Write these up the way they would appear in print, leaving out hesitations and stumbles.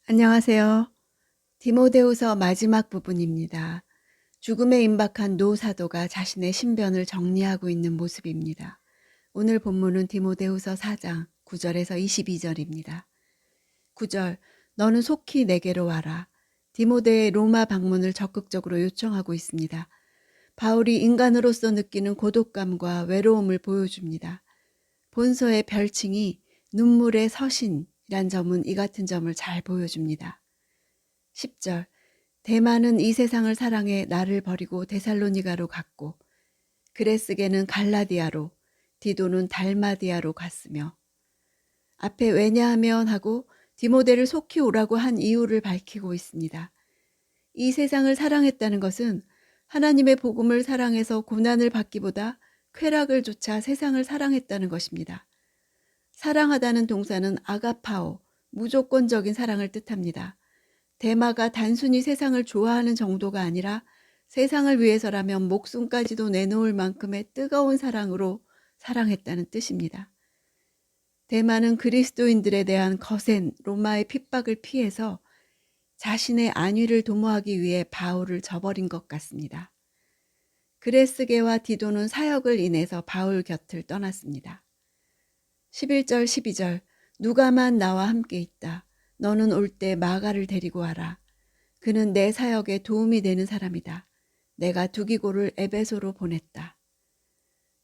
안녕하세요. 디모데후서 마지막 부분입니다. 죽음에 임박한 노 사도가 자신의 신변을 정리하고 있는 모습입니다. 오늘 본문은 디모데후서 4장 9절에서 22절입니다. 9절, 너는 속히 내게로 와라. 디모데의 로마 방문을 적극적으로 요청하고 있습니다. 바울이 인간으로서 느끼는 고독감과 외로움을 보여줍니다. 본서의 별칭이 눈물의 서신이란 점은 이 같은 점을 잘 보여줍니다. 10절, 대만은 이 세상을 사랑해 나를 버리고 데살로니가로 갔고 그레스게는 갈라디아로 디도는 달마디아로 갔으며 앞에 왜냐하면 하고 디모데를 속히 오라고 한 이유를 밝히고 있습니다. 이 세상을 사랑했다는 것은 하나님의 복음을 사랑해서 고난을 받기보다 쾌락을 조차 세상을 사랑했다는 것입니다. 사랑하다는 동사는 아가파오, 무조건적인 사랑을 뜻합니다. 데마가 단순히 세상을 좋아하는 정도가 아니라 세상을 위해서라면 목숨까지도 내놓을 만큼의 뜨거운 사랑으로 사랑했다는 뜻입니다. 데마는 그리스도인들에 대한 거센 로마의 핍박을 피해서 자신의 안위를 도모하기 위해 바울을 저버린 것 같습니다. 그레스게와 디도는 사역을 인해서 바울 곁을 떠났습니다. 11절 12절, 누가만 나와 함께 있다. 너는 올 때 마가를 데리고 와라. 그는 내 사역에 도움이 되는 사람이다. 내가 두기고를 에베소로 보냈다.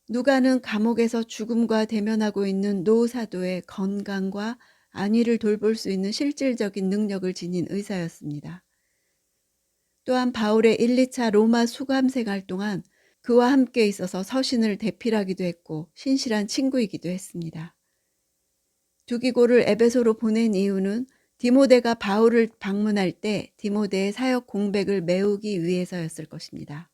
누가는 감옥에서 죽음과 대면하고 있는 노 사도의 건강과 안위를 돌볼 수 있는 실질적인 능력을 지닌 의사였습니다. 또한 바울의 1, 2차 로마 수감 생활 동안 그와 함께 있어서 서신을 대필하기도 했고 신실한 친구이기도 했습니다. 두기고를 에베소로 보낸 이유는 디모데가 바울을 방문할 때 디모데의 사역 공백을 메우기 위해서였을 것입니다.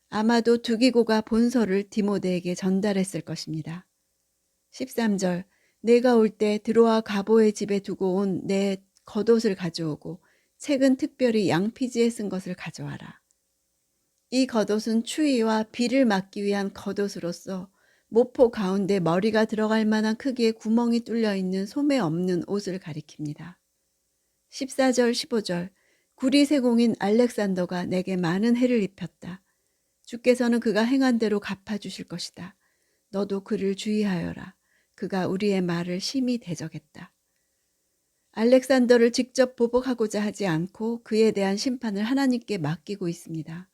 아마도 두기고가 본서를 디모데에게 전달했을 것입니다. 13절, 내가 올 때 드로아 가보의 집에 두고 온 내 겉옷을 가져오고 책은 특별히 양피지에 쓴 것을 가져와라. 이 겉옷은 추위와 비를 막기 위한 겉옷으로서 모포 가운데 머리가 들어갈 만한 크기의 구멍이 뚫려 있는 소매 없는 옷을 가리킵니다. 14절 15절, 구리세공인 알렉산더가 내게 많은 해를 입혔다. 주께서는 그가 행한 대로 갚아주실 것이다. 너도 그를 주의하여라. 그가 우리의 말을 심히 대적했다. 알렉산더를 직접 보복하고자 하지 않고 그에 대한 심판을 하나님께 맡기고 있습니다.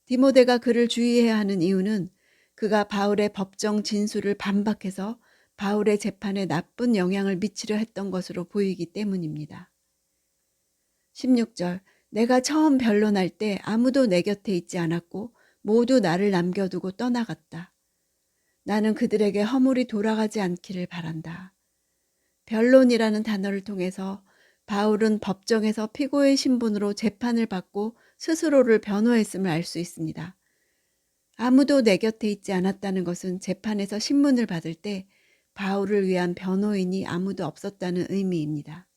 디모데가 그를 주의해야 하는 이유는 그가 바울의 법정 진술을 반박해서 바울의 재판에 나쁜 영향을 미치려 했던 것으로 보이기 때문입니다. 16절, 내가 처음 변론할 때 아무도 내 곁에 있지 않았고 모두 나를 남겨두고 떠나갔다. 나는 그들에게 허물이 돌아가지 않기를 바란다. 변론이라는 단어를 통해서 바울은 법정에서 피고의 신분으로 재판을 받고 스스로를 변호했음을 알 수 있습니다. 아무도 내 곁에 있지 않았다는 것은 재판에서 신문을 받을 때 바울을 위한 변호인이 아무도 없었다는 의미입니다.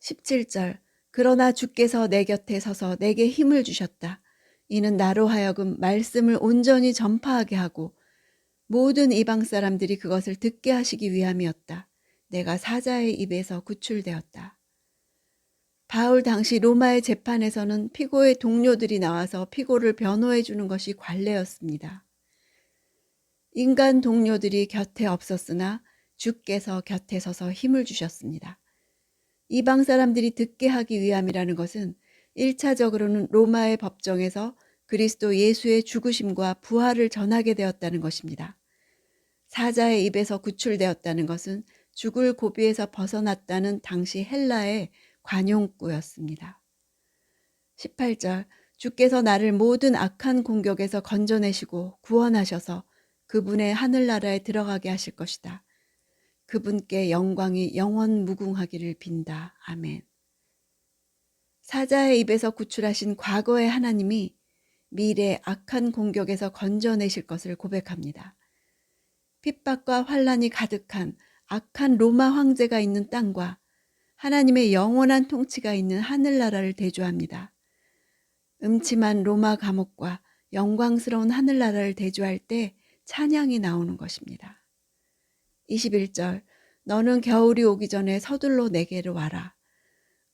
17절, 그러나 주께서 내 곁에 서서 내게 힘을 주셨다. 이는 나로 하여금 말씀을 온전히 전파하게 하고 모든 이방 사람들이 그것을 듣게 하시기 위함이었다. 내가 사자의 입에서 구출되었다. 바울 당시 로마의 재판에서는 피고의 동료들이 나와서 피고를 변호해 주는 것이 관례였습니다. 인간 동료들이 곁에 없었으나 주께서 곁에 서서 힘을 주셨습니다. 이방 사람들이 듣게 하기 위함이라는 것은 1차적으로는 로마의 법정에서 그리스도 예수의 죽으심과 부활을 전하게 되었다는 것입니다. 사자의 입에서 구출되었다는 것은 죽을 고비에서 벗어났다는 당시 헬라의 관용구였습니다. 18절, 주께서 나를 모든 악한 공격에서 건져내시고 구원하셔서 그분의 하늘나라에 들어가게 하실 것이다. 그분께 영광이 영원 무궁하기를 빈다. 아멘. 사자의 입에서 구출하신 과거의 하나님이 미래 악한 공격에서 건져내실 것을 고백합니다. 핍박과 환란이 가득한 악한 로마 황제가 있는 땅과 하나님의 영원한 통치가 있는 하늘나라를 대조합니다. 음침한 로마 감옥과 영광스러운 하늘나라를 대조할 때 찬양이 나오는 것입니다. 21절, 너는 겨울이 오기 전에 서둘러 내게로 와라.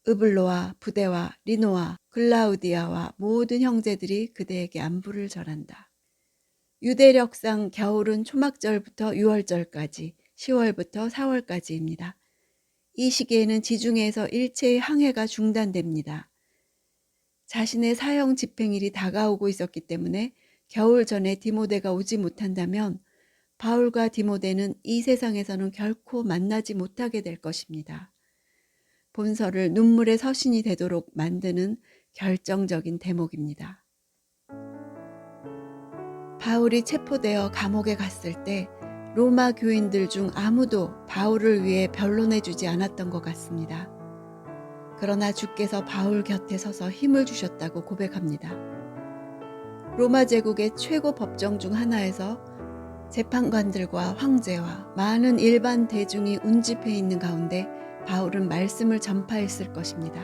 으블로와 부데와 리노와 글라우디아와 모든 형제들이 그대에게 안부를 전한다. 유대력상 겨울은 초막절부터 6월절까지, 10월부터 4월까지입니다. 이 시기에는 지중해에서 일체의 항해가 중단됩니다. 자신의 사형 집행일이 다가오고 있었기 때문에 겨울 전에 디모데가 오지 못한다면 바울과 디모데는 이 세상에서는 결코 만나지 못하게 될 것입니다. 본서를 눈물의 서신이 되도록 만드는 결정적인 대목입니다. 바울이 체포되어 감옥에 갔을 때 로마 교인들 중 아무도 바울을 위해 변론해주지 않았던 것 같습니다. 그러나 주께서 바울 곁에 서서 힘을 주셨다고 고백합니다. 로마 제국의 최고 법정 중 하나에서 재판관들과 황제와 많은 일반 대중이 운집해 있는 가운데 바울은 말씀을 전파했을 것입니다.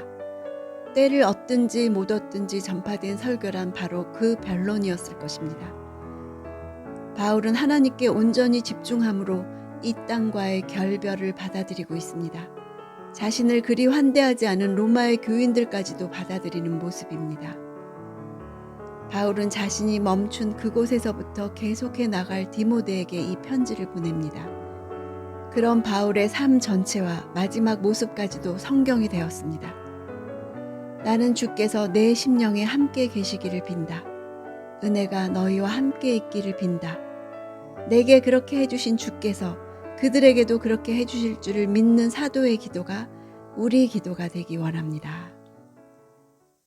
때를 얻든지 못 얻든지 전파된 설교란 바로 그 변론이었을 것입니다. 바울은 하나님께 온전히 집중함으로 이 땅과의 결별을 받아들이고 있습니다. 자신을 그리 환대하지 않은 로마의 교인들까지도 받아들이는 모습입니다. 바울은 자신이 멈춘 그곳에서부터 계속해 나갈 디모데에게 이 편지를 보냅니다. 그런 바울의 삶 전체와 마지막 모습까지도 성경이 되었습니다. 나는 주께서 내 심령에 함께 계시기를 빈다. 은혜가 너희와 함께 있기를 빈다. 내게 그렇게 해주신 주께서 그들에게도 그렇게 해주실 줄을 믿는 사도의 기도가 우리 기도가 되기 원합니다.